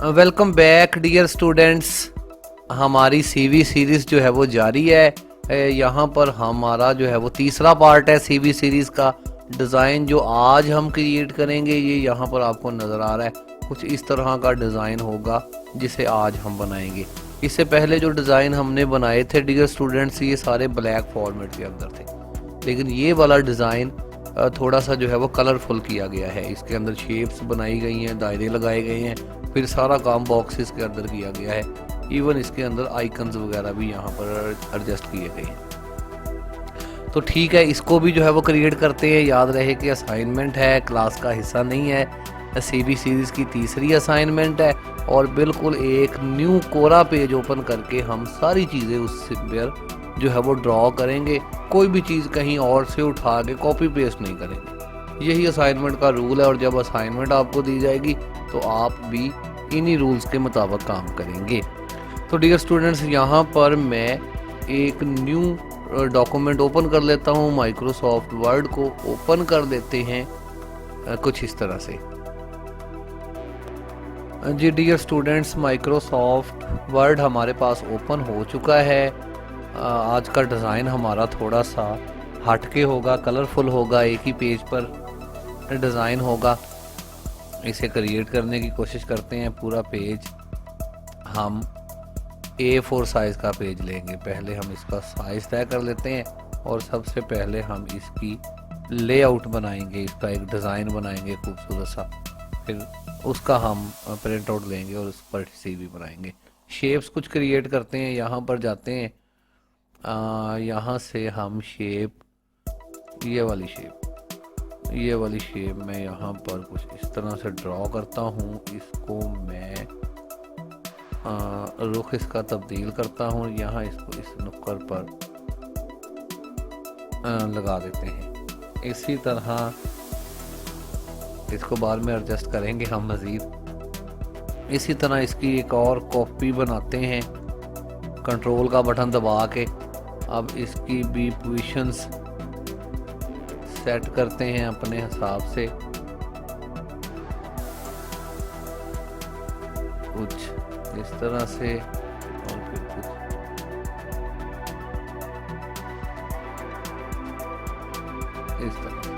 Welcome back dear students. हमारी CV series जो है वो जारी है। यहाँ पर हमारा जो है वो तीसरा पार्ट है सीवी सीरीज़ का। डिज़ाइन जो आज हम क्रिएट करेंगे ये यहाँ पर आपको नज़र आ रहा है, कुछ इस तरह का डिज़ाइन होगा जिसे आज हम बनाएंगे। इससे पहले जो डिज़ाइन हमने बनाए थे डियर स्टूडेंट्स, ये सारे ब्लैक फॉर्मेट के अंदर थे, लेकिन ये वाला डिज़ाइन थोड़ा सा जो है वो कलरफुल किया गया है। इसके अंदर शेप्स बनाई गई हैं, दायरे लगाए गए हैं, फिर सारा काम बॉक्सेस के अंदर किया गया है। इवन इसके अंदर आइकन्स वगैरह भी यहाँ पर एडजस्ट किए गए हैं। तो ठीक है, इसको भी जो है वो क्रिएट करते हैं। याद रहे कि असाइनमेंट है, क्लास का हिस्सा नहीं है। सीवी सीरीज़ की तीसरी असाइनमेंट है और बिल्कुल एक न्यू कोरा पेज ओपन करके हम सारी चीज़ें उससे पर जो है वो ड्रॉ करेंगे। कोई भी चीज़ कहीं और से उठा के कॉपी पेस्ट नहीं करेंगे। यही असाइनमेंट का रूल है और जब असाइनमेंट आपको दी जाएगी तो आप भी इन्हीं रूल्स के मुताबिक काम करेंगे। तो डियर स्टूडेंट्स, यहाँ पर मैं एक न्यू डॉक्यूमेंट ओपन कर लेता हूँ। माइक्रोसॉफ्ट वर्ड को ओपन कर देते हैं कुछ इस तरह से। जी डियर स्टूडेंट्स, माइक्रोसॉफ्ट वर्ड हमारे पास ओपन हो चुका है। आज का डिज़ाइन हमारा थोड़ा सा हटके होगा, कलरफुल होगा, एक ही पेज पर डिज़ाइन होगा। इसे क्रिएट करने की कोशिश करते हैं। पूरा पेज हम A4 साइज़ का पेज लेंगे। पहले हम इसका साइज़ तय कर लेते हैं और सबसे पहले हम इसकी लेआउट बनाएंगे, इसका एक डिज़ाइन बनाएंगे खूबसूरत सा। फिर उसका हम प्रिंट आउट लेंगे और उस पर CV बनाएंगे। शेप्स कुछ क्रिएट करते हैं। यहाँ पर जाते हैं, यहाँ से हम शेप, ये वाली शेप मैं यहाँ पर कुछ इस तरह से ड्रॉ करता हूँ। इसको मैं रुख इसका तब्दील करता हूँ। यहाँ इसको इस नुक्कड़ पर लगा देते हैं। इसी तरह इसको बाद में एडजस्ट करेंगे हम मज़ीद। इसी तरह इसकी एक और कॉपी बनाते हैं कंट्रोल का बटन दबा के। अब इसकी भी पोजीशंस सेट करते हैं अपने हिसाब से। कुछ इस तरह से और फिर कुछ इस तरह से।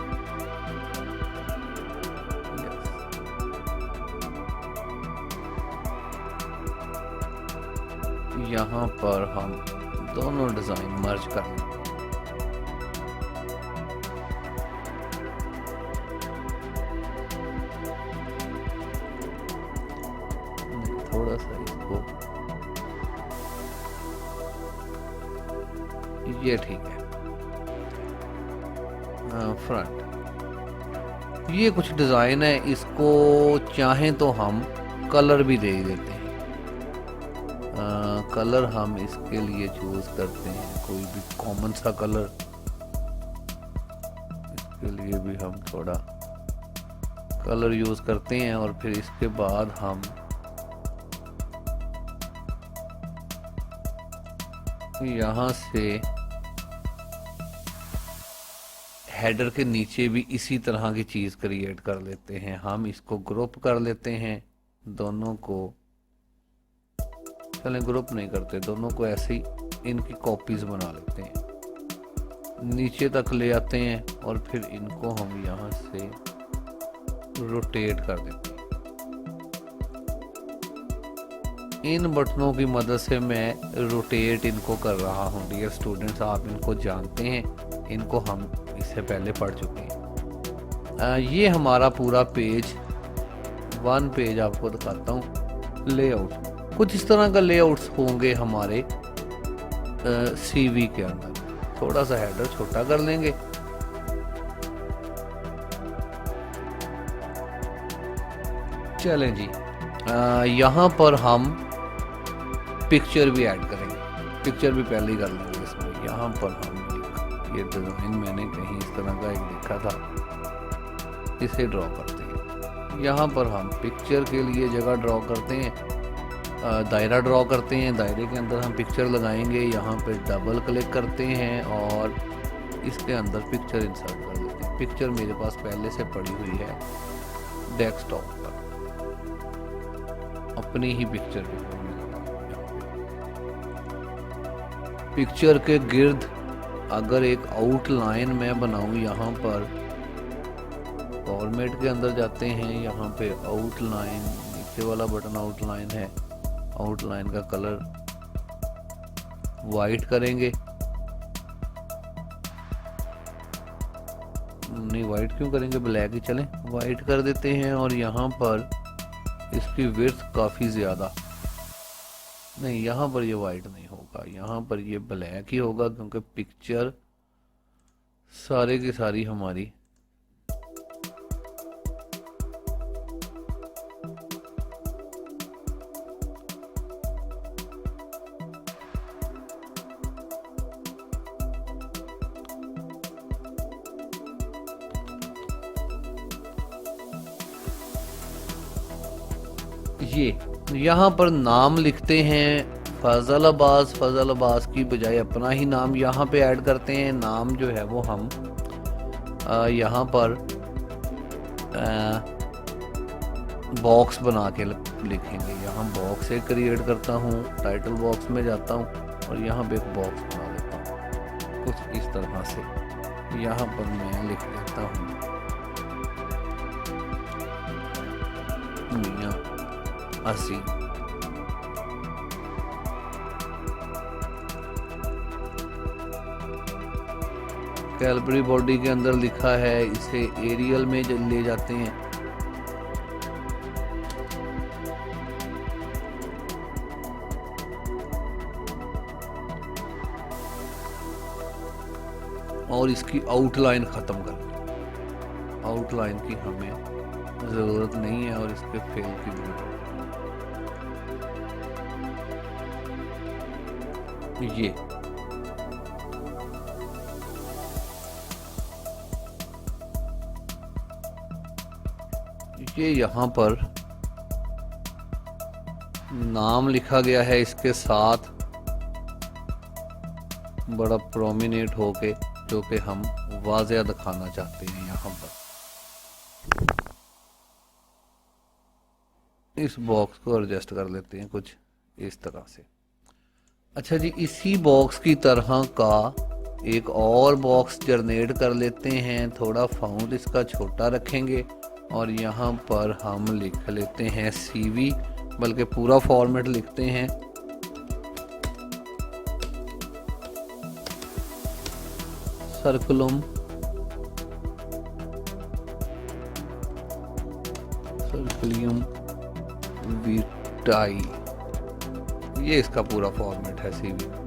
यहाँ पर हम दोनों डिज़ाइन मर्ज कर लेंगे। थोड़ा सा इसको, ये ठीक है। फ्रंट, ये कुछ डिज़ाइन है, इसको चाहें तो हम कलर भी दे देते हैं। कलर हम इसके लिए चूज करते हैं कोई भी कॉमन सा कलर। इसके लिए भी हम थोड़ा कलर यूज करते हैं और फिर इसके बाद हम यहाँ से हेडर के नीचे भी इसी तरह की चीज़ क्रिएट कर लेते हैं। हम इसको ग्रुप कर लेते हैं दोनों को। चलें ग्रुप नहीं करते, दोनों को ऐसे ही इनकी कॉपीज बना लेते हैं। नीचे तक ले आते हैं और फिर इनको हम यहाँ से रोटेट कर देते हैं। इन बटनों की मदद से मैं रोटेट इनको कर रहा हूँ। डियर स्टूडेंट्स, आप इनको जानते हैं, इनको हम इससे पहले पढ़ चुके हैं। ये हमारा पूरा पेज, वन पेज आपको दिखाता हूँ। लेआउट कुछ इस तरह का लेआउट्स होंगे हमारे CV के अंदर। थोड़ा सा हेडर छोटा कर लेंगे। चलें जी, यहाँ पर हम पिक्चर भी ऐड करेंगे। पिक्चर भी पहले ही कर लेंगे इसमें। यहाँ पर हम ये डिज़ाइन मैंने कहीं इस तरह का एक देखा था, इसे ड्रॉ करते हैं। यहाँ पर हम पिक्चर के लिए जगह ड्रॉ करते हैं, दायरा ड्रॉ करते हैं। दायरे के अंदर हम पिक्चर लगाएंगे। यहाँ पे डबल क्लिक करते हैं और इसके अंदर पिक्चर इंसर्ट कर देते हैं। पिक्चर मेरे पास पहले से पड़ी हुई है डेस्कटॉप पर। अपनी ही पिक्चर पे पिक्चर के गिर्द अगर एक आउटलाइन मैं बनाऊं, यहाँ पर फॉर्मेट के अंदर जाते हैं, यहाँ पे आउटलाइन नीचे वाला बटन आउटलाइन है, आउटलाइन का कलर वाइट करेंगे। नहीं, वाइट क्यों करेंगे, ब्लैक ही चलें, वाइट कर देते हैं। और यहाँ पर इसकी विड्थ काफ़ी ज़्यादा, नहीं यहाँ पर ये वाइट नहीं होगा, यहाँ पर ये ब्लैक ही होगा, क्योंकि पिक्चर सारे की सारी हमारी ये यहाँ पर नाम लिखते हैं फजल अब्बास, फजल अब्बास की बजाय अपना ही नाम यहाँ पे ऐड करते हैं। नाम जो है वो हम यहाँ पर बॉक्स बना के लिखेंगे। यहाँ बॉक्स एक क्रिएट करता हूँ, टाइटल बॉक्स में जाता हूँ और यहाँ पे एक बॉक्स बना लेता हूँ कुछ इस तरह से। यहाँ पर मैं लिख देता हूँ मियां असी। कैलबरी बॉडी के अंदर लिखा है, इसे एरियल में ले जाते हैं। और इसकी आउटलाइन खत्म कर, आउटलाइन की हमें जरूरत नहीं है और इसके फेल की जरूरत। ये यहाँ पर नाम लिखा गया है, इसके साथ बड़ा प्रोमिनेट होके, जो कि हम वाज़ेह दिखाना चाहते हैं। यहाँ पर इस बॉक्स को एडजस्ट कर लेते हैं कुछ इस तरह से। अच्छा जी, इसी बॉक्स की तरह का एक और बॉक्स जनरेट कर लेते हैं। थोड़ा फाउंड इसका छोटा रखेंगे और यहाँ पर हम लिख लेते हैं CV, बल्कि पूरा फॉर्मेट लिखते हैं। सर्कुलम सर्कुलियम विटाई, ये इसका पूरा फॉर्मेट है CV।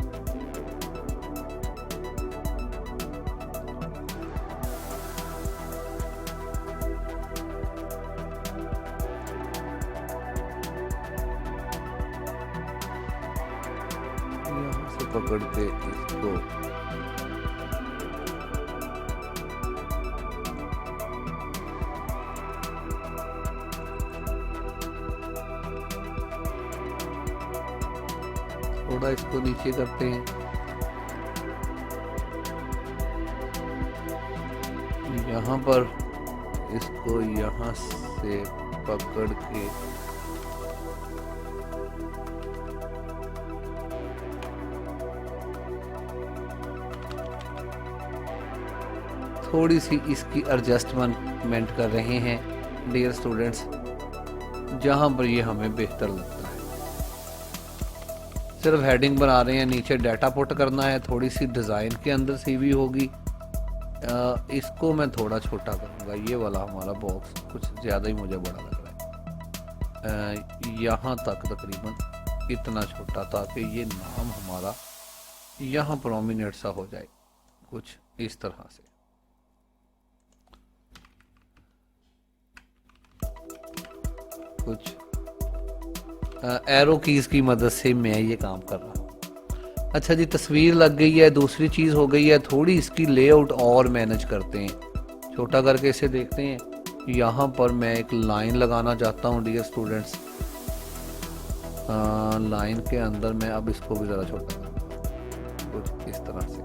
यहाँ से पकड़ के इसको थोड़ा इसको नीचे करते हैं। यहाँ पर इसको यहाँ से पकड़ के थोड़ी सी इसकी एडजस्टमेंट कर रहे हैं डियर स्टूडेंट्स, जहाँ पर ये हमें बेहतर लगता है। सिर्फ हेडिंग बना रहे हैं, नीचे डाटा पुट करना है, थोड़ी सी डिज़ाइन के अंदर CV होगी। इसको मैं थोड़ा छोटा करूँगा, ये वाला हमारा बॉक्स कुछ ज़्यादा ही मुझे बड़ा लग रहा है। यहाँ तक तकरीबन इतना छोटा, ताकि ये नाम हमारा यहाँ प्रोमिनेंट सा हो जाए कुछ इस तरह से। कुछ एरो कीज की मदद से मैं ये काम कर रहा हूँ। अच्छा जी, तस्वीर लग गई है। दूसरी चीज़ हो गई है, थोड़ी इसकी लेआउट और मैनेज करते हैं। छोटा करके इसे देखते हैं। यहाँ पर मैं एक लाइन लगाना चाहता हूँ डियर स्टूडेंट्स। लाइन के अंदर मैं अब इसको भी ज़रा छोटा करूँगा कुछ इस तरह से।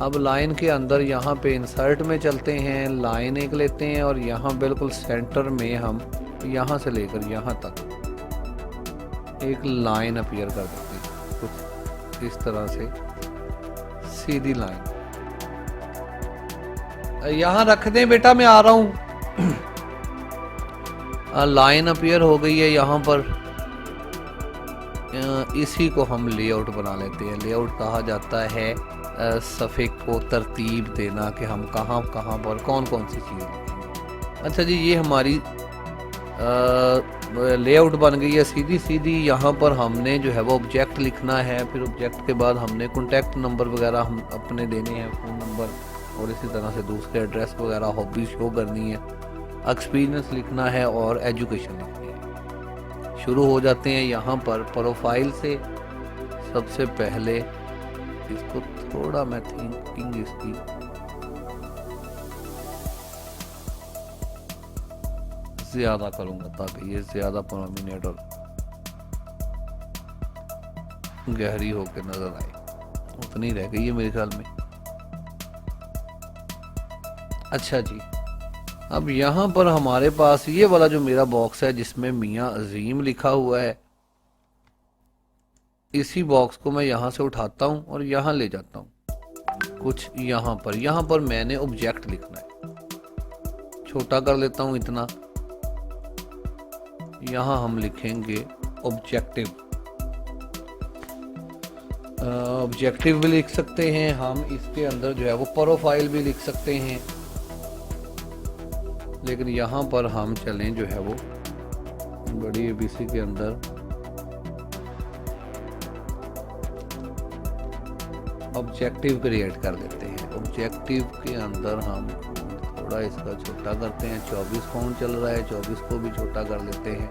अब लाइन के अंदर यहाँ पे इंसर्ट में चलते हैं, लाइन एक लेते हैं और यहाँ बिल्कुल सेंटर में हम यहाँ से लेकर यहाँ तक एक लाइन अपीयर कर देते हैं कुछ इस तरह से, सीधी लाइन यहाँ रख दें बेटा, मैं आ रहा हूँ। लाइन अपीयर हो गई है यहाँ पर। इसी को हम लेआउट बना लेते हैं। लेआउट कहा जाता है सफ़े को तरतीब देना कि हम कहाँ कहाँ पर कौन कौन सी चीज़ लिखेंगे। अच्छा जी, ये हमारी लेआउट बन गई है सीधी सीधी। यहाँ पर हमने जो है वो ऑब्जेक्ट लिखना है, फिर ऑब्जेक्ट के बाद हमने कॉन्टैक्ट नंबर वगैरह हम अपने देने हैं, फ़ोन नंबर, और इसी तरह से दूसरे एड्रेस वगैरह, हॉबी शो करनी है, एक्सपीरियंस लिखना है और एजुकेशन लिखनी है। शुरू हो जाते हैं यहाँ पर प्रोफाइल से। सबसे पहले इसको थोड़ा मैं थिंकिंग इसकी ज्यादा करूंगा ताकि ये ज्यादा प्रोमिनेंट और गहरी होकर नजर आए। उतनी रह गई है मेरे ख्याल में। अच्छा जी, अब यहाँ पर हमारे पास ये वाला जो मेरा बॉक्स है जिसमें मियाँ अजीम लिखा हुआ है, इसी बॉक्स को मैं यहाँ से उठाता हूँ और यहाँ ले जाता हूँ कुछ यहाँ पर मैंने ऑब्जेक्ट लिखना है। छोटा कर लेता हूँ इतना। यहाँ हम लिखेंगे ऑब्जेक्टिव। ऑब्जेक्टिव भी लिख सकते हैं हम, इसके अंदर जो है वो प्रोफाइल भी लिख सकते हैं, लेकिन यहाँ पर हम चलें जो है वो बड़ी एबीसी के अंदर ऑब्जेक्टिव क्रिएट कर लेते हैं। ऑब्जेक्टिव के अंदर हम थोड़ा इसका छोटा करते हैं। 24 फाउंट चल रहा है, 24 को भी छोटा कर लेते हैं।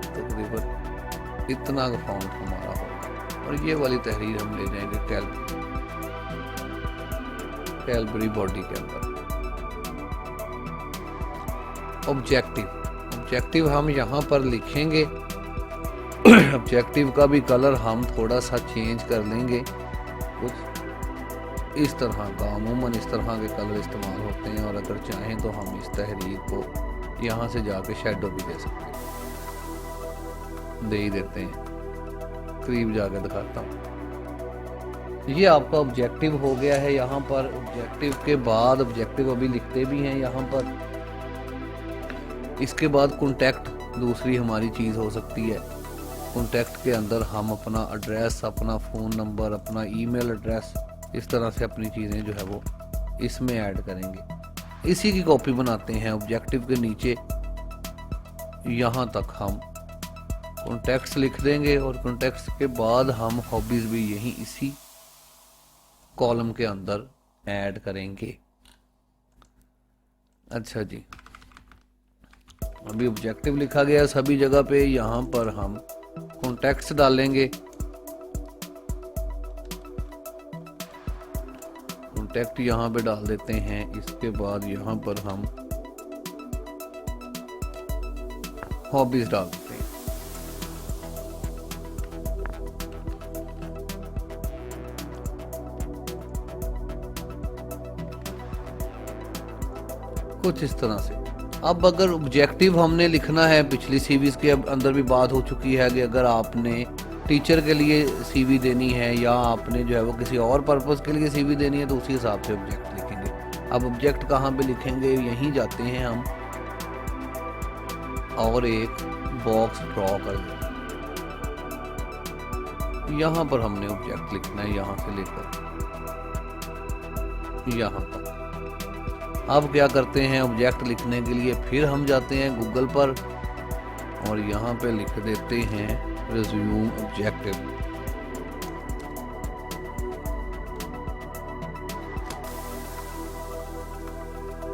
तकरीबन इतना का फाउंट हमारा होगा। और ये वाली तहरीर हम ले जाएंगे कैलबरी बॉडी के अंदर। ऑब्जेक्टिव हम यहाँ पर लिखेंगे। ऑब्जेक्टिव का भी कलर हम थोड़ा सा चेंज कर लेंगे, कुछ इस तरह का। अमूमन इस तरह के कलर इस्तेमाल होते हैं, और अगर चाहें तो हम इस तहरीर को यहाँ से जाके शेडो भी दे सकते हैं, दे ही देते हैं। करीब जाके दिखाता हूँ। ये आपका ऑब्जेक्टिव हो गया है। यहाँ पर ऑब्जेक्टिव के बाद ऑब्जेक्टिव अभी लिखते भी हैं यहाँ पर। इसके बाद कॉन्टैक्ट दूसरी हमारी चीज़ हो सकती है। कॉन्टैक्ट के अंदर हम अपना एड्रेस, अपना फ़ोन नंबर, अपना ईमेल एड्रेस, इस तरह से अपनी चीज़ें जो है वो इसमें ऐड करेंगे। इसी की कॉपी बनाते हैं। ऑब्जेक्टिव के नीचे यहाँ तक हम कॉन्टैक्ट्स लिख देंगे, और कॉन्टैक्ट्स के बाद हम हॉबीज़ भी यहीं इसी कॉलम के अंदर ऐड करेंगे। अच्छा जी, अभी ऑब्जेक्टिव लिखा गया सभी जगह पे। यहाँ पर हम कॉन्टैक्ट्स डालेंगे। कॉन्टैक्ट यहाँ पे डाल देते हैं। इसके बाद यहाँ पर हम हॉबीज डाल देते हैं। कुछ इस तरह से। अब अगर ऑब्जेक्टिव हमने लिखना है, पिछली सीवीज के अंदर भी बात हो चुकी है कि अगर आपने टीचर के लिए सीवी देनी है या आपने जो है वो किसी और पर्पस के लिए सीवी देनी है, तो उसी हिसाब से ऑब्जेक्ट लिखेंगे। अब ऑब्जेक्ट कहाँ पे लिखेंगे, यहीं जाते हैं हम और एक बॉक्स ड्रॉ कर देते हैं। यहाँ पर हमने ऑब्जेक्ट लिखना है, यहाँ से लेकर यहाँ तक। अब क्या करते हैं, ऑब्जेक्ट लिखने के लिए फिर हम जाते हैं गूगल पर और यहाँ पे लिख देते हैं resume objective.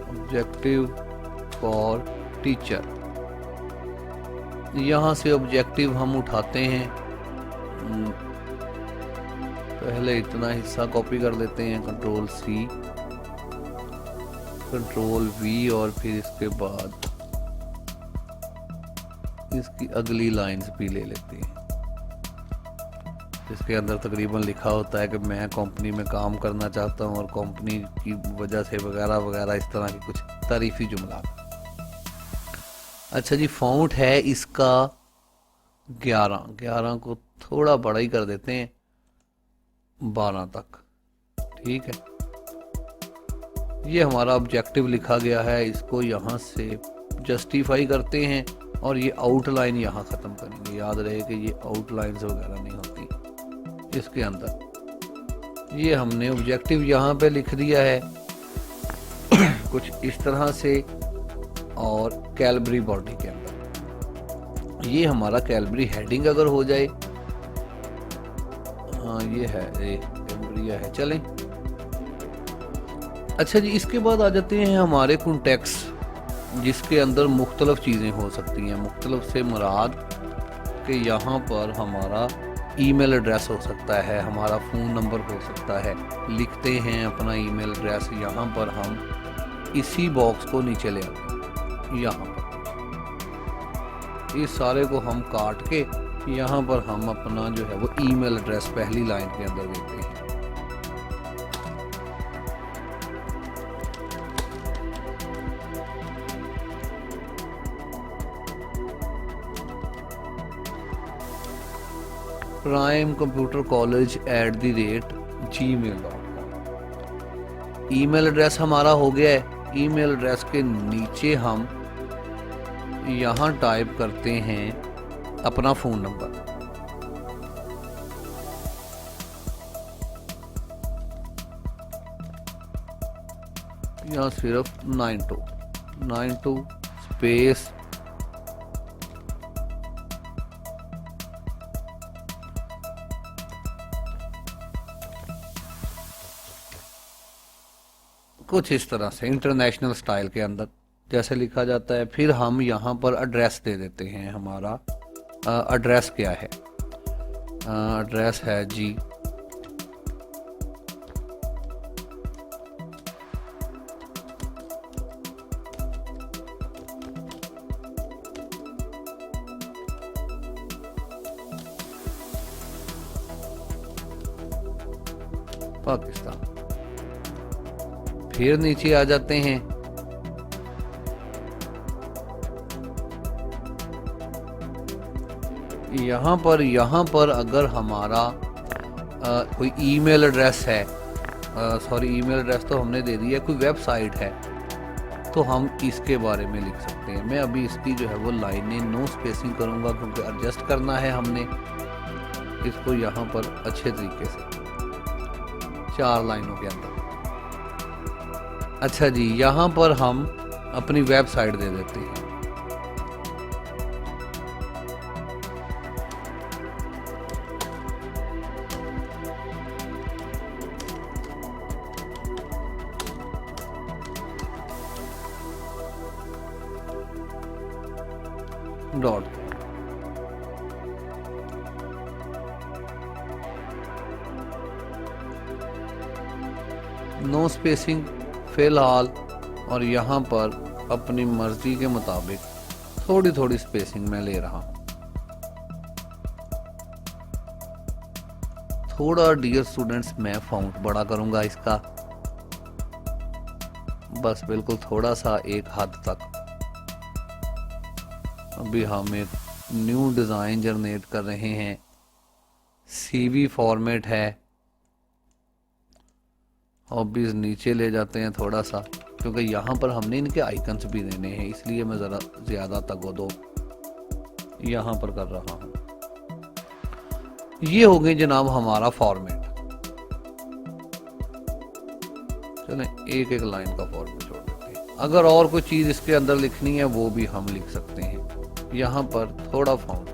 Objective for teacher. यहाँ से ऑब्जेक्टिव हम उठाते हैं। पहले इतना हिस्सा कॉपी कर लेते हैं, कंट्रोल सी, कंट्रोल वी, और फिर इसके बाद इसकी अगली लाइंस भी ले लेते हैं, जिसके अंदर तकरीबन लिखा होता है कि मैं कंपनी में काम करना चाहता हूं और कंपनी की वजह से वगैरह वगैरह, इस तरह की कुछ तारीफी जुमला। अच्छा जी, फ़ॉन्ट है इसका 11 को थोड़ा बड़ा ही कर देते हैं 12 तक। ठीक है, ये हमारा ऑब्जेक्टिव लिखा गया है, इसको यहाँ से जस्टिफाई करते हैं और ये आउटलाइन यहाँ ख़त्म करेंगे। याद रहे कि ये आउटलाइंस वगैरह नहीं होती इसके अंदर। ये हमने ऑब्जेक्टिव यहाँ पे लिख दिया है कुछ इस तरह से, और कैलबरी बॉडी के अंदर ये हमारा कैलबरी हेडिंग अगर हो जाए, हाँ ये है, कैलबरिया है, चलें। अच्छा जी, इसके बाद आ जाते हैं हमारे कॉन्टेक्स्ट, जिसके अंदर मुख्तलिफ चीज़ें हो सकती हैं। मुख्तलिफ से मुराद कि यहाँ पर हमारा ईमेल एड्रेस हो सकता है, हमारा फ़ोन नंबर हो सकता है। लिखते हैं अपना ईमेल एड्रेस, यहाँ पर हम इसी बॉक्स को नीचे ले आते हैं। यहाँ पर इस सारे को हम काट के यहाँ पर हम अपना जो है वो ईमेल एड्रेस पहली लाइन के अंदर देते हैं। primecomputercollege@gmail.com ईमेल एड्रेस हमारा हो गया है। ईमेल एड्रेस के नीचे हम यहाँ टाइप करते हैं अपना फ़ोन नंबर। यहाँ सिर्फ 92 स्पेस कुछ इस तरह से इंटरनेशनल स्टाइल के अंदर जैसे लिखा जाता है। फिर हम यहाँ पर एड्रेस दे देते हैं। हमारा एड्रेस क्या है? एड्रेस है जी पाकिस्तान। फिर नीचे आ जाते हैं। यहाँ पर अगर हमारा कोई ईमेल एड्रेस है, सॉरी ईमेल एड्रेस तो हमने दे दिया, कोई वेबसाइट है तो हम इसके बारे में लिख सकते हैं। मैं अभी इसकी जो है वो लाइनें नो स्पेसिंग करूँगा क्योंकि एडजस्ट करना है हमने इसको यहाँ पर अच्छे तरीके से 4 लाइनों के अंदर। अच्छा जी, यहाँ पर हम अपनी वेबसाइट दे देते हैं। डॉट नो स्पेसिंग फिलहाल, और यहाँ पर अपनी मर्जी के मुताबिक थोड़ी थोड़ी स्पेसिंग में ले रहा हूँ। थोड़ा डियर स्टूडेंट्स मैं फ़ॉन्ट बड़ा करूँगा इसका, बस बिल्कुल थोड़ा सा एक हद तक। अभी हम एक न्यू डिज़ाइन जनरेट कर रहे हैं। सीवी फॉर्मेट है। हॉबीज़ नीचे ले जाते हैं थोड़ा सा क्योंकि यहाँ पर हमने इनके आइकन्स भी देने हैं, इसलिए मैं ज़रा ज़्यादा तगोदो यहाँ पर कर रहा हूँ। ये हो गई जनाब हमारा फॉर्मेट। चलें एक एक लाइन का फॉर्मेट छोड़ देते हैं। अगर और कोई चीज़ इसके अंदर लिखनी है वो भी हम लिख सकते हैं। यहाँ पर थोड़ा फॉन्ट,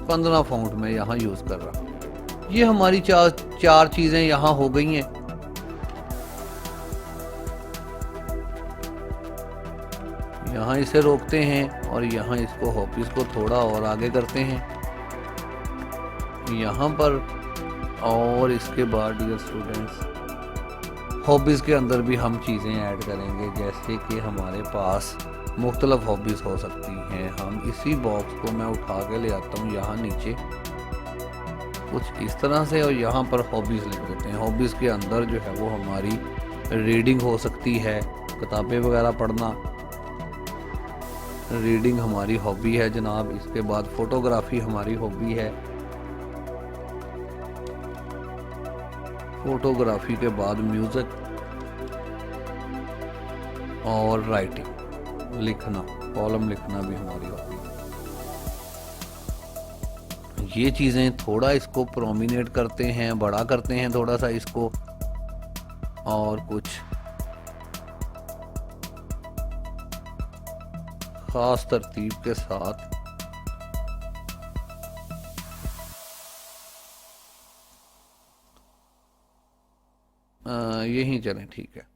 पंद्रह फॉन्ट में यहाँ यूज कर रहा हूँ। ये हमारी चार चीजें यहाँ हो गई हैं। यहाँ इसे रोकते हैं और यहाँ इसको हॉबीज को थोड़ा और आगे करते हैं यहाँ पर। और इसके बाद डियर स्टूडेंट्स हॉबीज़ के अंदर भी हम चीज़ें ऐड करेंगे, जैसे कि हमारे पास मुख्तलिफ हॉबीज़ हो सकती हैं। हम इसी बॉक्स को मैं उठा के ले आता हूँ यहाँ नीचे, कुछ इस तरह से। और यहाँ पर हॉबीज़ लिख देते हैं। हॉबीज़ के अंदर जो है वो हमारी रीडिंग हो सकती है, किताबें वगैरह पढ़ना, रीडिंग हमारी हॉबी है जनाब। इसके बाद फोटोग्राफी हमारी हॉबी है। फोटोग्राफी के बाद म्यूज़िक और राइटिंग, लिखना, कॉलम लिखना भी हमारी हॉबी है। ये चीज़ें थोड़ा इसको प्रोमिनेट करते हैं, बड़ा करते हैं थोड़ा सा इसको, और कुछ खास तरतीब के साथ यही चलें, ठीक है।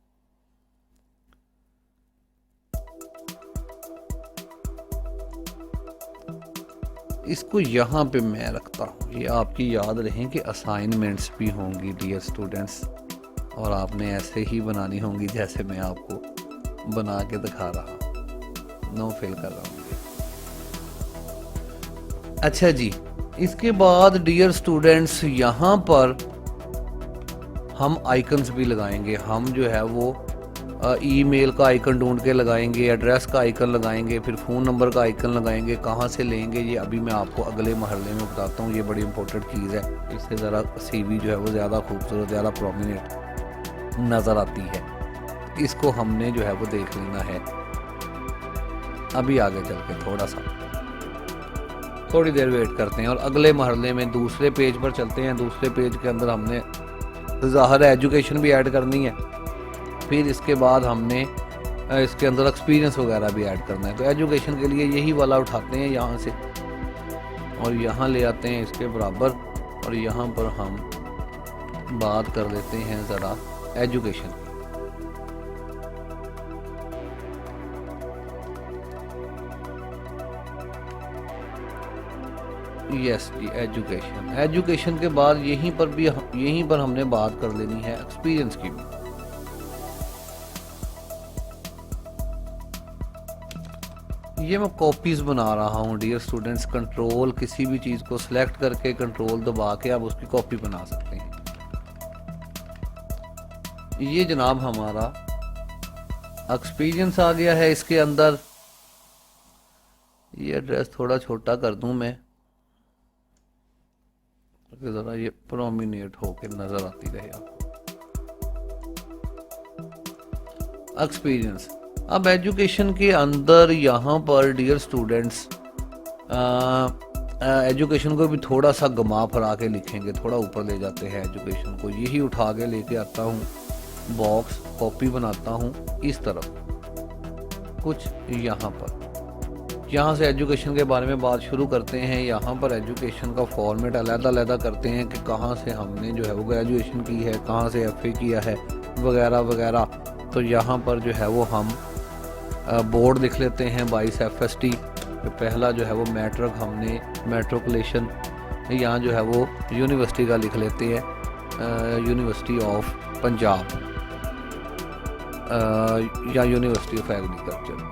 इसको यहाँ पे मैं रखता हूँ। ये आपकी याद रहें कि असाइनमेंट्स भी होंगी डियर स्टूडेंट्स, और आपने ऐसे ही बनानी होंगी जैसे मैं आपको बना के दिखा रहा हूँ। नो फेल कर रहा हूँ। अच्छा जी, इसके बाद डियर स्टूडेंट्स यहाँ पर हम आइकन्स भी लगाएंगे। हम जो है वो ईमेल का आइकन ढूंढ के लगाएंगे, एड्रेस का आइकन लगाएंगे, फिर फ़ोन नंबर का आइकन लगाएंगे। कहाँ से लेंगे ये अभी मैं आपको अगले मरहले में बताता हूँ। ये बड़ी इंपॉर्टेंट चीज़ है। इससे ज़रा सीवी जो है वो ज़्यादा खूबसूरत, ज़्यादा प्रोमिनेंट नज़र आती है। इसको हमने जो है वो देख लेना है। अभी आगे चल के थोड़ी देर वेट करते हैं और अगले मरहले में दूसरे पेज पर चलते हैं। दूसरे पेज के अंदर हमने ज़ाहिर है एजुकेशन भी ऐड करनी है। फिर इसके बाद हमने इसके अंदर एक्सपीरियंस वगैरह भी ऐड करना है। तो एजुकेशन के लिए यही वाला उठाते हैं यहाँ से और यहाँ ले आते हैं इसके बराबर, और यहाँ पर हम बात कर लेते हैं ज़रा एजुकेशन। यस जी, एजुकेशन। एजुकेशन के बाद यहीं पर हमने बात कर लेनी है एक्सपीरियंस की भी। ये मैं कॉपीज बना रहा हूँ डियर स्टूडेंट्स। कंट्रोल किसी भी चीज को सिलेक्ट करके कंट्रोल दबा के आप उसकी कॉपी बना सकते हैं। ये जनाब हमारा एक्सपीरियंस आ गया है इसके अंदर। ये एड्रेस थोड़ा छोटा कर दूं मैं, जरा ये प्रोमिनेट होकर नजर आती रहे आपको। एक्सपीरियंस। अब एजुकेशन के अंदर यहाँ पर डियर स्टूडेंट्स एजुकेशन को भी थोड़ा सा घुमा फिरा के लिखेंगे, थोड़ा ऊपर ले जाते हैं एजुकेशन को। यही उठा के लेके आता हूँ बॉक्स, कॉपी बनाता हूँ इस तरफ कुछ यहाँ पर। यहाँ से एजुकेशन के बारे में बात शुरू करते हैं। यहाँ पर एजुकेशन का फॉर्मेट अलग-अलग करते हैं कि कहाँ से हमने जो है वो ग्रेजुएशन की है, कहाँ से एफए किया है वगैरह वगैरह। तो यहाँ पर जो है वो हम बोर्ड लिख लेते हैं 22 FST। पहला जो है वो मैट्रिक, हमने मैट्रिकुलेशन यहाँ जो है वो यूनिवर्सिटी का लिख लेते हैं, यूनिवर्सिटी ऑफ पंजाब या university of agriculture.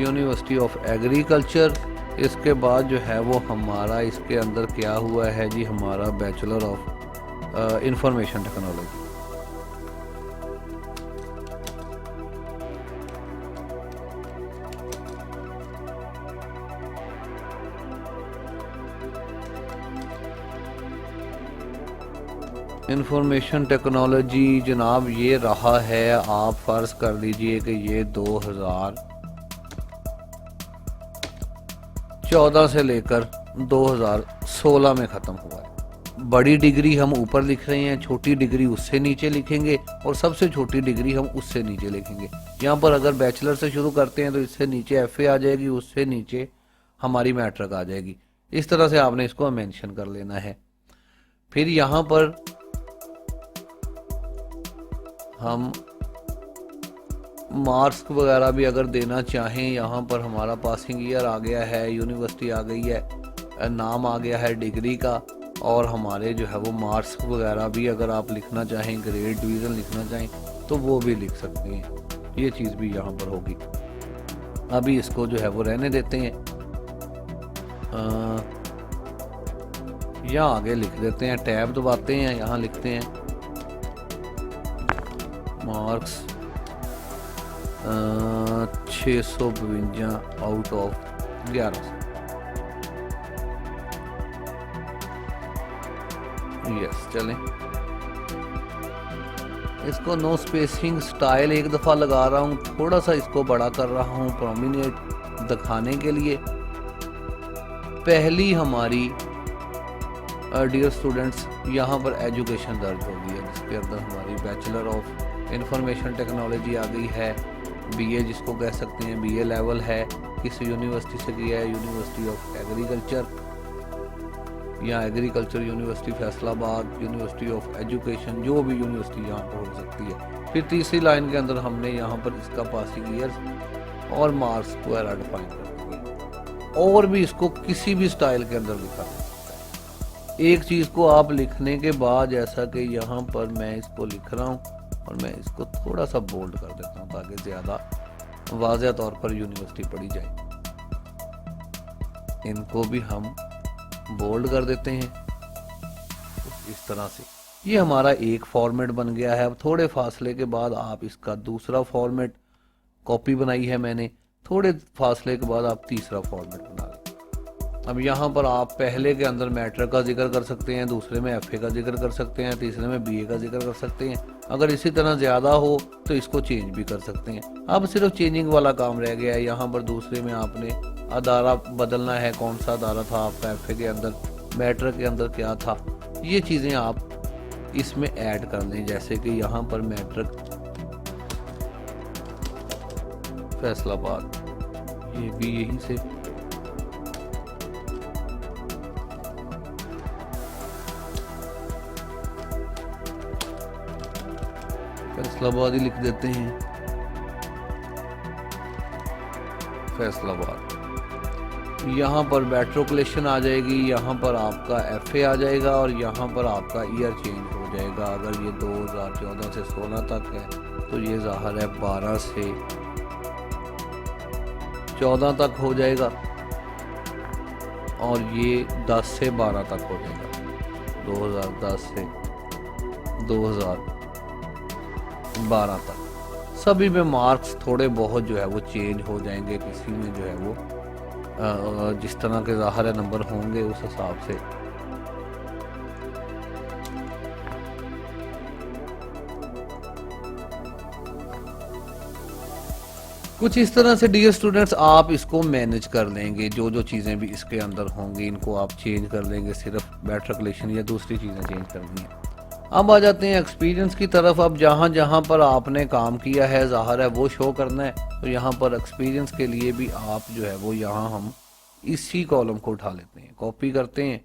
University of agriculture. इसके बाद जो है वो हमारा इसके अंदर क्या हुआ है जी, हमारा bachelor of information technology. Information technology जनाब ये रहा है। आप फर्ज कर लीजिए कि ये 2014 से लेकर 2016 में ख़त्म हुआ है। बड़ी डिग्री हम ऊपर लिख रहे हैं, छोटी डिग्री उससे नीचे लिखेंगे, और सबसे छोटी डिग्री हम उससे नीचे लिखेंगे। यहाँ पर अगर बैचलर से शुरू करते हैं तो इससे नीचे एफए आ जाएगी, उससे नीचे हमारी मैट्रिक आ जाएगी। इस तरह से आपने इसको मेंशन कर लेना है। फिर यहाँ पर हम मार्क्स वगैरह भी अगर देना चाहें, यहाँ पर हमारा पासिंग ईयर आ गया है, यूनिवर्सिटी आ गई है, नाम आ गया है डिग्री का, और हमारे जो है वो मार्क्स वगैरह भी अगर आप लिखना चाहें, ग्रेड डिवीज़न लिखना चाहें तो वो भी लिख सकते हैं, ये चीज़ भी यहाँ पर होगी। अभी इसको जो है वो रहने देते हैं, यहाँ आगे लिख देते हैं, टैब दबाते हैं, यहाँ लिखते हैं मार्क्स 652 आउट ऑफ 1100। यस, चलें। इसको नो स्पेसिंग स्टाइल एक दफ़ा लगा रहा हूँ, थोड़ा सा इसको बड़ा कर रहा हूँ प्रोमिनेंट दिखाने के लिए। पहली हमारी डियर स्टूडेंट्स यहाँ पर एजुकेशन दर्ज हो गई है, जिसके अंदर हमारी बैचलर ऑफ इंफॉर्मेशन टेक्नोलॉजी आ गई है, बीए जिसको कह सकते हैं, बीए लेवल है। किस यूनिवर्सिटी से किया है? यूनिवर्सिटी ऑफ एग्रीकल्चर या agriculture university Faisalabad, university of education, जो भी यूनिवर्सिटी यहाँ पर हो सकती है। फिर तीसरी लाइन के अंदर हमने यहाँ पर इसका पासिंग ईयर्स और मार्क्स वगैरह डिफाइन कर दिए, और भी इसको किसी भी स्टाइल के अंदर लिखा जा सकता है। एक चीज़ को आप लिखने के बाद, जैसा कि यहाँ पर मैं इसको लिख रहा हूँ और मैं इसको थोड़ा सा बोल्ड कर देता हूँ ताकि ज़्यादा वाज़ेह तौर पर यूनिवर्सिटी पढ़ी जाए। इनको भी हम बोल्ड कर देते हैं इस तरह से। ये हमारा एक फॉर्मेट बन गया है। अब थोड़े फासले के बाद आप इसका दूसरा फॉर्मेट, कॉपी बनाई है मैंने, थोड़े फासले के बाद आप तीसरा फॉर्मेट बना लें। अब यहाँ पर आप पहले के अंदर मैट्रिक का जिक्र कर सकते हैं, दूसरे में एफए का जिक्र कर सकते हैं, तीसरे में बीए का जिक्र कर सकते हैं। अगर इसी तरह ज़्यादा हो तो इसको चेंज भी कर सकते हैं। अब सिर्फ चेंजिंग वाला काम रह गया है। यहाँ पर दूसरे में आपने अदारा बदलना है, कौन सा अदारा था आपका एफए के अंदर, मैट्रिक के अंदर क्या था, ये चीज़ें आप इसमें ऐड कर लें। जैसे कि यहाँ पर मैट्रिक फैसलाबाद, ये भी यहीं से फैसलाबाद ही लिख देते हैं, फैसलाबाद। यहाँ पर मेट्रिकुलेशन आ जाएगी, यहाँ पर आपका एफए आ जाएगा और यहाँ पर आपका ईयर चेंज हो जाएगा। अगर ये 2014 से 16 तक है तो ये ज़ाहिर है 12 से 14 तक हो जाएगा और ये 10 से 12 तक हो जाएगा, 2010 से 2012 तक। सभी में मार्क्स थोड़े बहुत जो है वो चेंज हो जाएंगे, किसी में जो है वो जिस तरह के ज़ाहिर नंबर होंगे उस हिसाब से। कुछ इस तरह से डियर स्टूडेंट्स आप इसको मैनेज कर लेंगे। जो जो चीज़ें भी इसके अंदर होंगी इनको आप चेंज कर लेंगे, सिर्फ मैट्रिकुलेशन या दूसरी चीज़ें चेंज करनी है। अब आ जाते हैं एक्सपीरियंस की तरफ। अब जहाँ जहाँ पर आपने काम किया है ज़ाहिर है वो शो करना है, तो यहाँ पर एक्सपीरियंस के लिए भी आप जो है वो यहाँ हम इसी कॉलम को उठा लेते हैं, कॉपी करते हैं,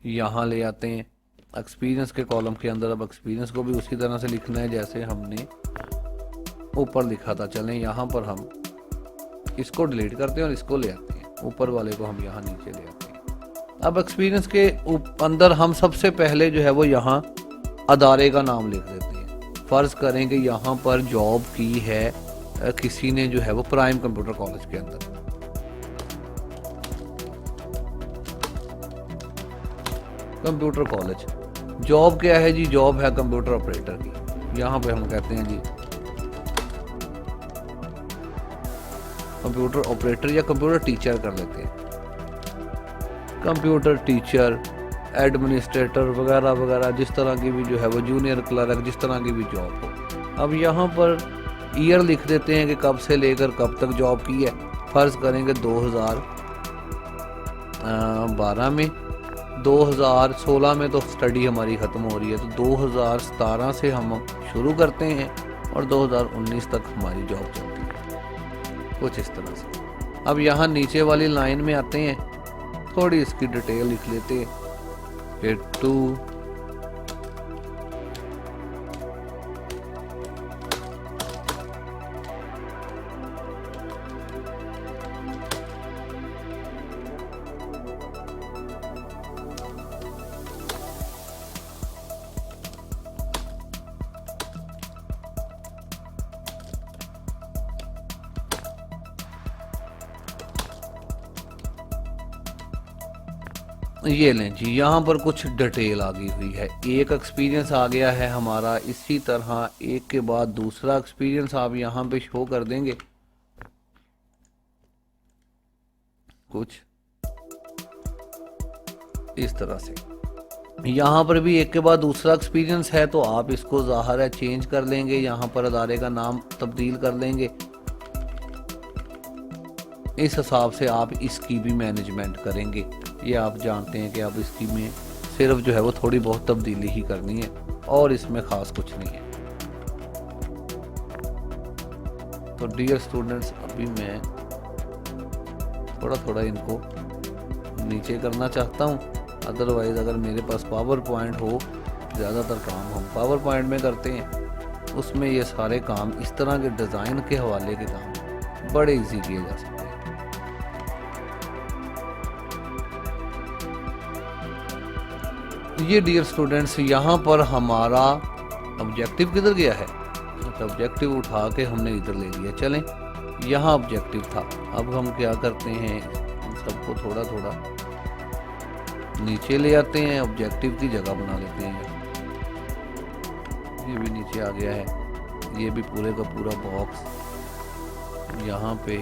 यहाँ ले आते हैं एक्सपीरियंस के कॉलम के अंदर। अब एक्सपीरियंस को भी उसी तरह से लिखना है जैसे हमने ऊपर लिखा था। चलें यहाँ पर हम इसको डिलीट करते हैं और इसको ले आते हैं, ऊपर वाले को हम यहाँ नीचे ले आते हैं। अब एक्सपीरियंस के अंदर हम सबसे पहले जो है वो यहाँ अदारे का नाम लिख देते हैं। फ़र्ज़ करें कि यहाँ पर जॉब की है किसी ने जो है वो प्राइम कंप्यूटर कॉलेज के अंदर, कंप्यूटर कॉलेज। जॉब क्या है जी? जॉब है कंप्यूटर ऑपरेटर की। यहाँ पे हम कहते हैं जी कंप्यूटर ऑपरेटर या कंप्यूटर टीचर कर लेते हैं, कंप्यूटर टीचर, एडमिनिस्ट्रेटर वगैरह वगैरह, जिस तरह की भी जो है वो जूनियर क्लर्क, जिस तरह की भी जॉब हो। अब यहाँ पर ईयर लिख देते हैं कि कब से लेकर कब तक जॉब की है। फ़र्ज़ करेंगे 2012 में, 2016 में तो स्टडी हमारी ख़त्म हो रही है, तो 2017 से हम शुरू करते हैं और 2019 तक हमारी जॉब चलती है, कुछ इस तरह से। अब यहाँ नीचे वाली लाइन में आते हैं, थोड़ी इसकी डिटेल लिख लेते हैं, फिर 2 2 ये लें जी, यहाँ पर कुछ डिटेल आ गई हुई है। एक एक्सपीरियंस आ गया है हमारा, इसी तरह एक के बाद दूसरा एक्सपीरियंस आप यहाँ पे शो कर देंगे कुछ इस तरह से। यहाँ पर भी एक के बाद दूसरा एक्सपीरियंस है, तो आप इसको ज़ाहिर है चेंज कर लेंगे, यहाँ पर अदारे का नाम तब्दील कर लेंगे। इस हिसाब से आप इसकी भी मैनेजमेंट करेंगे। ये आप जानते हैं कि आप इसकी में सिर्फ जो है वो थोड़ी बहुत तब्दीली ही करनी है और इसमें ख़ास कुछ नहीं है। तो डियर स्टूडेंट्स, अभी मैं थोड़ा थोड़ा इनको नीचे करना चाहता हूँ। अदरवाइज़ अगर मेरे पास पावर पॉइंट हो, ज़्यादातर काम हम पावर पॉइंट में करते हैं, उसमें ये सारे काम इस तरह के डिज़ाइन के हवाले के काम बड़े इजी किए जा सकते हैं। ये डियर स्टूडेंट्स, यहाँ पर हमारा ऑब्जेक्टिव किधर गया है? ऑब्जेक्टिव उठा के हमने इधर ले लिया। चलें, यहाँ ऑब्जेक्टिव था। अब हम क्या करते हैं, इन सबको थोड़ा थोड़ा नीचे ले आते हैं, ऑब्जेक्टिव की जगह बना लेते हैं। ये भी नीचे आ गया है, ये भी पूरे का पूरा बॉक्स यहाँ पे,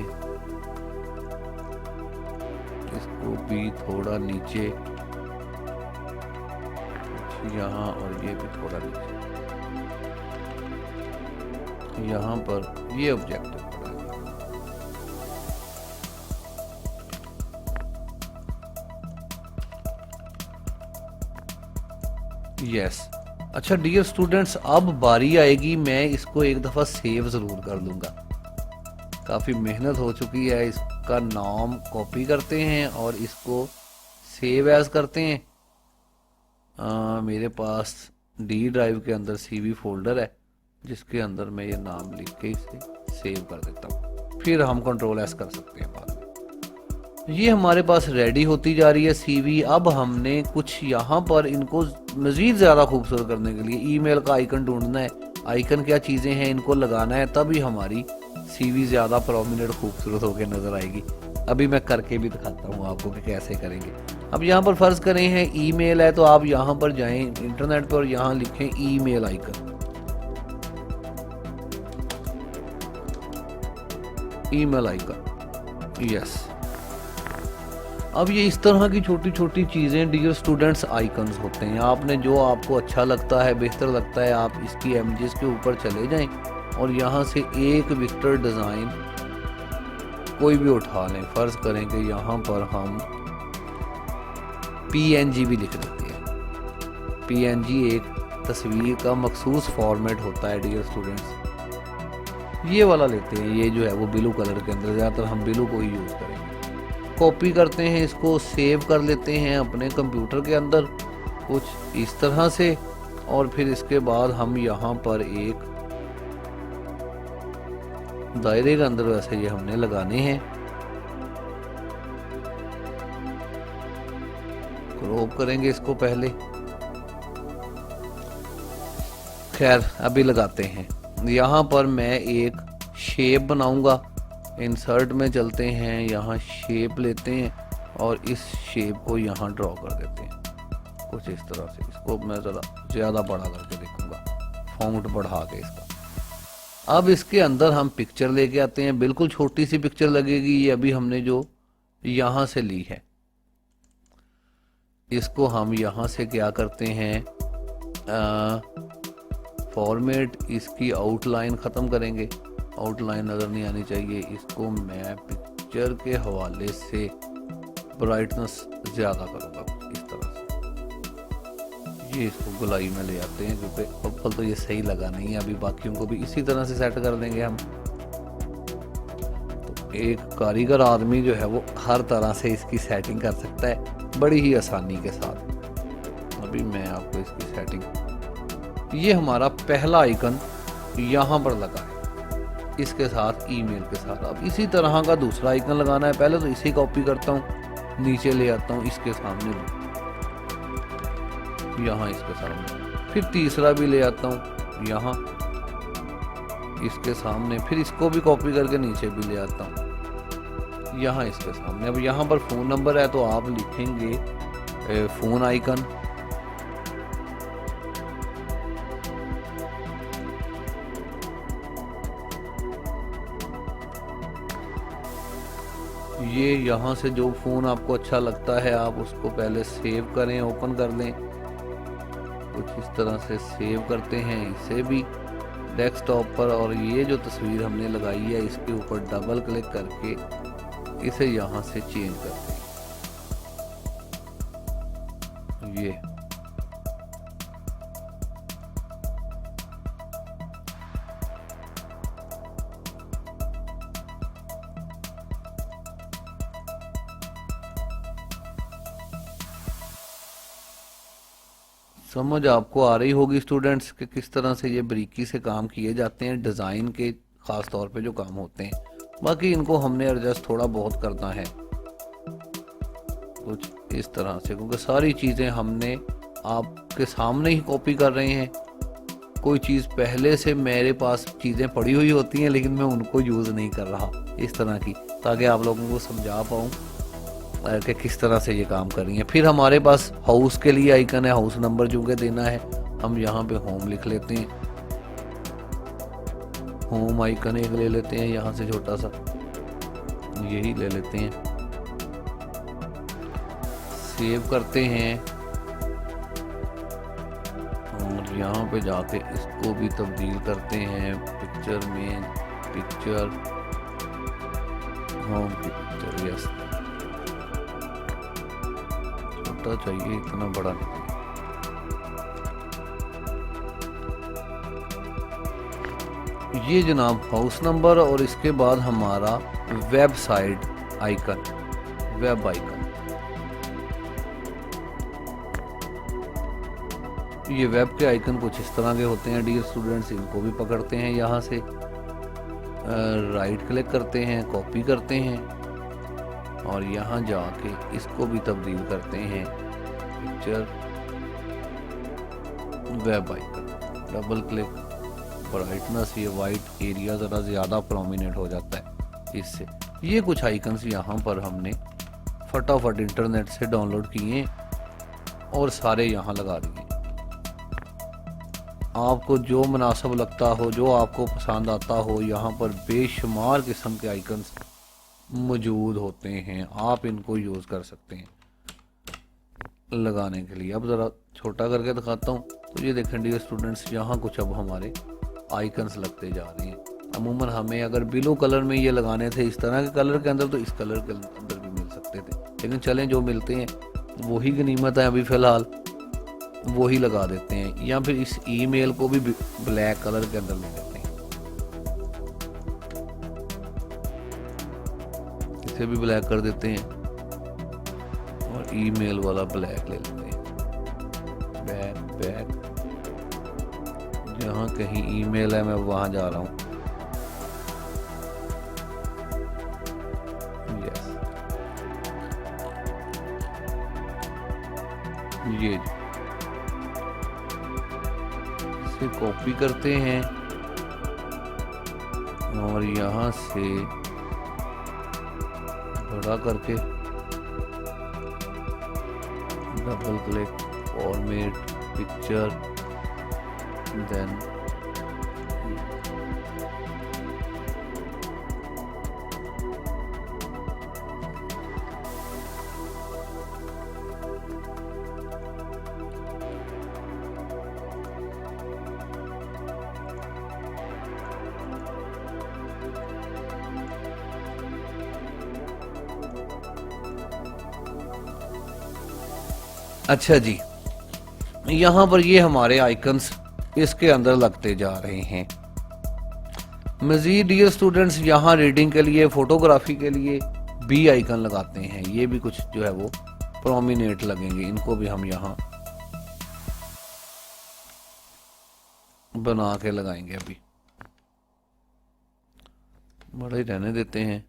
इसको भी थोड़ा नीचे यहाँ, और ये भी थोड़ा नीचे यहाँ पर। ये ऑब्जेक्टिव यस। अच्छा डियर स्टूडेंट्स, अब बारी आएगी, मैं इसको एक दफ़ा सेव ज़रूर कर लूँगा। काफ़ी मेहनत हो चुकी है। इसका नाम कॉपी करते हैं और इसको सेव एज करते हैं। मेरे पास डी ड्राइव के अंदर CV फोल्डर है, जिसके अंदर मैं ये नाम लिख के इसे सेव कर देता हूँ। फिर हम कंट्रोल S कर सकते हैं बाद में। ये हमारे पास रेडी होती जा रही है CV। अब हमने कुछ यहाँ पर इनको मज़ीद ज़्यादा खूबसूरत करने के लिए ईमेल का आइकन ढूंढना है। आइकन क्या चीज़ें हैं, इनको लगाना है, तभी हमारी CV ज़्यादा प्रोमिनेंट खूबसूरत होकर नज़र आएगी। अभी मैं करके भी दिखाता हूँ आपको कि कैसे करेंगे। अब यहाँ पर फ़र्ज़ करें हैं ईमेल है, तो आप यहाँ पर जाएं इंटरनेट पर और यहाँ लिखें email icon, email icon, yes. अब ये इस तरह की छोटी छोटी चीज़ें डियर स्टूडेंट्स आइकन्स होते हैं। आपने जो आपको अच्छा लगता है, बेहतर लगता है, आप इसकी इमेजेस के ऊपर चले जाएं और यहाँ से एक वेक्टर डिज़ाइन कोई भी उठा लें। फ़र्ज़ करें कि यहाँ पर हम PNG भी लिख देते हैं। PNG एक तस्वीर का मखसूस फॉर्मेट होता है डियर स्टूडेंट्स। ये वाला लेते हैं, ये जो है वो ब्लू कलर के अंदर, ज़्यादातर हम ब्लू को ही यूज़ करेंगे। कॉपी करते हैं, इसको सेव कर लेते हैं अपने कंप्यूटर के अंदर कुछ इस तरह से, और फिर इसके बाद हम यहाँ पर एक दायरे के अंदर वैसे ये हमने लगाने हैं। क्रॉप करेंगे इसको पहले, खैर अभी लगाते हैं। यहाँ पर मैं एक शेप बनाऊंगा। इंसर्ट में चलते हैं, यहाँ शेप लेते हैं और इस शेप को यहाँ ड्रॉ कर देते हैं कुछ इस तरह से। इसको मैं ज़रा ज़्यादा बड़ा करके देखूंगा, फॉन्ट बढ़ा के इसका। अब इसके अंदर हम पिक्चर लेके आते हैं, बिल्कुल छोटी सी पिक्चर लगेगी। ये अभी हमने जो यहाँ से ली है, इसको हम यहाँ से क्या करते हैं, फॉर्मेट, इसकी आउटलाइन ख़त्म करेंगे। आउटलाइन नज़र नहीं आनी चाहिए। इसको मैं पिक्चर के हवाले से ब्राइटनेस ज़्यादा करूँगा इस तरह से। ये इसको गुलाई में ले आते हैं, क्योंकि अव्वल तो ये सही लगा नहीं है। अभी बाकियों को भी इसी तरह से सेट कर देंगे हम। तो एक कारीगर आदमी जो है वो हर तरह से इसकी सेटिंग कर सकता है बड़ी ही आसानी के साथ। अभी मैं आपको इसकी सेटिंग, ये हमारा पहला आइकन यहाँ पर लगा है इसके साथ, ईमेल के साथ। अब इसी तरह का दूसरा आइकन लगाना है। पहले तो इसे कॉपी करता हूँ, नीचे ले आता हूँ, इसके सामने यहाँ, इसके सामने, फिर तीसरा भी ले आता हूँ यहाँ इसके सामने, फिर इसको भी कॉपी करके नीचे भी ले आता हूँ यहाँ इसके सामने। अब यहाँ पर फ़ोन नंबर है, तो आप लिखेंगे फ़ोन आइकन, ये यहाँ से जो फ़ोन आपको अच्छा लगता है आप उसको पहले सेव करें, ओपन कर लें। कुछ इस तरह से सेव करते हैं इसे भी डेस्कटॉप पर, और ये जो तस्वीर हमने लगाई है इसके ऊपर डबल क्लिक करके इसे यहाँ से चेंज करते हैं। ये समझ आपको आ रही होगी स्टूडेंट्स कि किस तरह से ये बारीकी से काम किए जाते हैं डिज़ाइन के ख़ास तौर पे जो काम होते हैं। बाकी इनको हमने एडजस्ट थोड़ा बहुत करना है कुछ इस तरह से, क्योंकि सारी चीज़ें हमने आपके सामने ही कॉपी कर रहे हैं। कोई चीज़ पहले से मेरे पास चीज़ें पड़ी हुई होती हैं लेकिन मैं उनको यूज़ नहीं कर रहा इस तरह की, ताकि आप लोगों को समझा पाऊँ कि किस तरह से ये काम कर रही है। फिर हमारे पास हाउस के लिए आइकन है, हाउस नंबर चूँकि देना है हम यहाँ पे होम लिख लेते हैं। होम आइकन एक ले लेते हैं यहाँ से छोटा सा, यही ले लेते हैं, सेव करते हैं और यहाँ पे जाके इसको भी तब्दील करते हैं पिक्चर में, पिक्चर होम की पिक्चर। यस, छोटा चाहिए, इतना बड़ा नहीं। ये जनाब हाउस नंबर, और इसके बाद हमारा वेबसाइट आइकन, वेब आइकन। ये वेब के आइकन कुछ इस तरह के होते हैं डियर स्टूडेंट्स। इनको भी पकड़ते हैं यहाँ से, राइट क्लिक करते हैं, कॉपी करते हैं और यहाँ जाके इसको भी तब्दील करते हैं picture web icon. Double click, brightness ये वाइट एरिया ज़रा ज़्यादा प्रोमिनेंट हो जाता है इससे। ये कुछ आइकन्स यहाँ पर हमने फटाफट इंटरनेट से डाउनलोड किए और सारे यहाँ लगा दिए। आपको जो मुनासिब लगता हो, जो आपको पसंद आता हो, यहाँ पर बेशुमार किस्म के आइकन्स मौजूद होते हैं, आप इनको यूज़ कर सकते हैं लगाने के लिए। अब ज़रा छोटा करके दिखाता हूँ। तो ये देखें डियर स्टूडेंट्स, यहाँ कुछ अब हमारे आइकन्स लगते जा रहे हैं। अमूमन हमें अगर ब्लू कलर में ये लगाने थे इस तरह के कलर के अंदर, तो इस कलर के अंदर भी मिल सकते थे, लेकिन चलें जो मिलते हैं वही गनीमत है, अभी फ़िलहाल वही लगा देते हैं। या फिर इस ईमेल को भी ब्लैक कलर के अंदर ले लेते हैं, इसे भी ब्लैक कर देते हैं और ईमेल वाला ब्लैक ले लेते हैं। बैक जहाँ कहीं ईमेल है मैं वहां जा रहा हूँ। यस, ये इसे कॉपी करते हैं और यहाँ से बड़ा करके double click, format picture, then अच्छा जी, यहाँ पर ये हमारे आइकन्स इसके अंदर लगते जा रहे हैं। मजीद डियर स्टूडेंट्स, यहाँ रीडिंग के लिए, फोटोग्राफी के लिए भी आइकन लगाते हैं। ये भी कुछ जो है वो प्रोमिनेंट लगेंगे, इनको भी हम यहाँ बना के लगाएंगे। अभी बड़ा ही रहने देते हैं,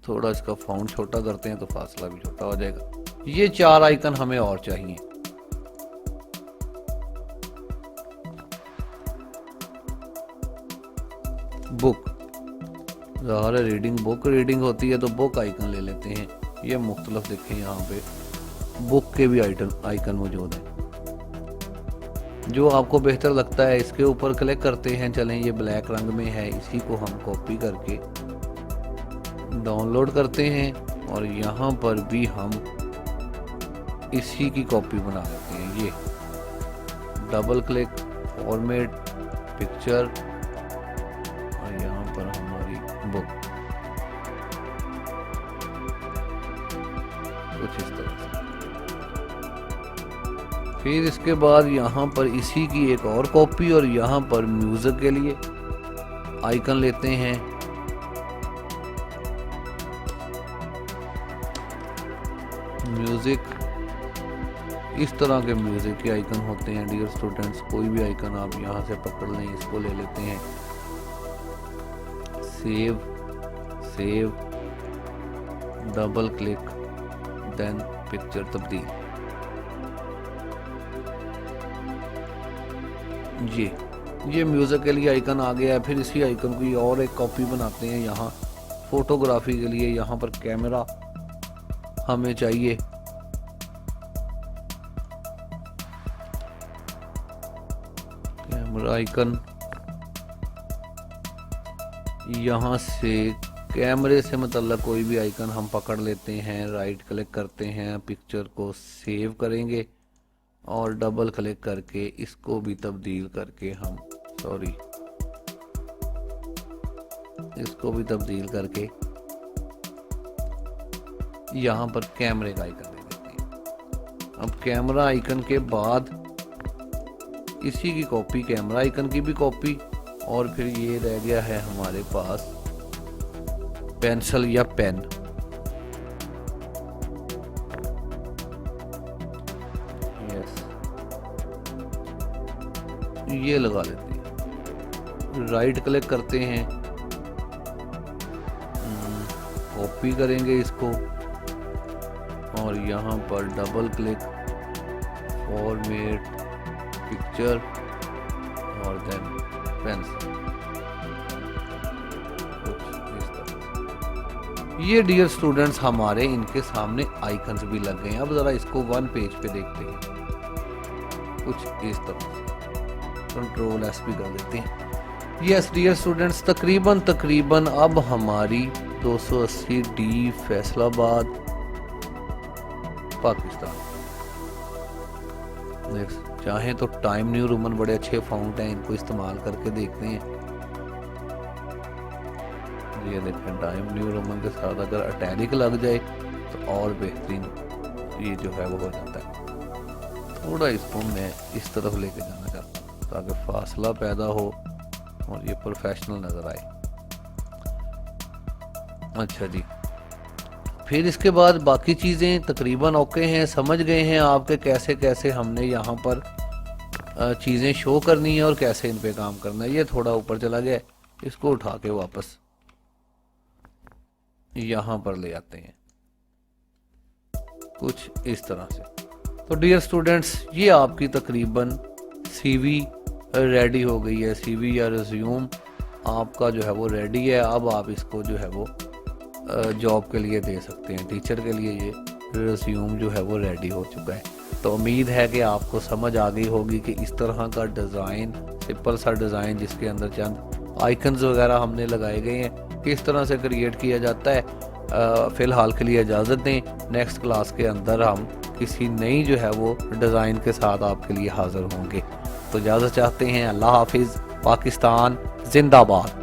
थोड़ा इसका फाउंट छोटा करते हैं तो फासला भी छोटा हो जाएगा। ये 4 आइकन हमें और चाहिए। बुक, ज़ाहिर है रीडिंग बुक रीडिंग होती है तो बुक आइकन ले लेते हैं। ये मुख्तलिफ देखें यहाँ पे बुक के भी आइकन मौजूद हैं। जो आपको बेहतर लगता है इसके ऊपर क्लिक करते हैं। चलें, ये ब्लैक रंग में है, इसी को हम कॉपी करके डाउनलोड करते हैं और यहाँ पर भी हम इसी की कॉपी बना लेते हैं। ये डबल क्लिक, फॉर्मेट, पिक्चर और यहाँ पर हमारी बुक, कुछ इस तरह से। फिर इसके बाद यहाँ पर इसी की एक और कॉपी और यहाँ पर म्यूजिक के लिए आइकन लेते हैं। म्यूजिक, इस तरह के म्यूजिक के आइकन होते हैं डियर स्टूडेंट्स। कोई भी आइकन आप यहाँ से पकड़ लें, इसको ले लेते हैं। Save, double click, then picture तब्दील। ये म्यूजिक के लिए आइकन आ गया है। फिर इसी आइकन की और एक कॉपी बनाते हैं। यहाँ फोटोग्राफी के लिए यहाँ पर कैमरा हमें चाहिए। कैमरा आइकन, यहाँ से कैमरे से मतलब कोई भी आइकन हम पकड़ लेते हैं, राइट क्लिक करते हैं, पिक्चर को सेव करेंगे और डबल क्लिक करके इसको भी तब्दील करके हम इसको भी तब्दील करके यहाँ पर कैमरे का आइकन दे देते हैं। अब कैमरा आइकन के बाद इसी की कॉपी, कैमरा आइकन की भी कॉपी, और फिर ये रह गया है हमारे पास पेंसिल या पेन। ये लगा लेते हैं, राइट क्लिक करते हैं, कॉपी करेंगे इसको और यहाँ पर डबल क्लिक, फॉर्मेट, पिक्चर और देन पेंसिल। ये डियर स्टूडेंट्स हमारे इनके सामने आइकन्स भी लग गए हैं। अब जरा इसको वन पेज पे देखते हैं, कुछ इस तरह से। कंट्रोल एस भी कर देते हैं। यस डियर स्टूडेंट्स, तकरीबन अब हमारी 280 डी फैसलाबाद पाकिस्तान। चाहें तो टाइम न्यू रोमन, बड़े अच्छे फाउंट हैं, इनको इस्तेमाल करके देखते हैं। ये देखें, टाइम न्यू रोमन के साथ अगर अटैलिक लग जाए तो और बेहतरीन ये जो है वो हो जाता है। थोड़ा इसको मैं इस तरफ लेके जाना चाहता हूँ ताकि फासला पैदा हो और ये प्रोफेशनल नजर आए। अच्छा जी, फिर इसके बाद बाकी चीज़ें तकरीबन ओके हैं, समझ गए हैं आपके कैसे कैसे हमने यहाँ पर चीज़ें शो करनी है और कैसे इन पे काम करना है। ये थोड़ा ऊपर चला गया, इसको उठा के वापस यहाँ पर ले आते हैं, कुछ इस तरह से। तो डियर स्टूडेंट्स, ये आपकी तकरीबन सीवी रेडी हो गई है। सीवी या रिज्यूम आपका जो है वो रेडी है। अब आप इसको जो है वो जॉब के लिए दे सकते हैं। टीचर के लिए ये रिज्यूम जो है वो रेडी हो चुका है। तो उम्मीद है कि आपको समझ आ गई होगी कि इस तरह का डिज़ाइन, सिंपल सा डिज़ाइन जिसके अंदर चंद आइकन्स वगैरह हमने लगाए गए हैं, किस तरह से क्रिएट किया जाता है। फ़िलहाल के लिए इजाज़त दें, नेक्स्ट क्लास के अंदर हम किसी नई जो है वो डिज़ाइन के साथ आपके लिए हाज़िर होंगे। तो इजाज़त चाहते हैं। अल्लाह हाफिज़। पाकिस्तान जिंदाबाद।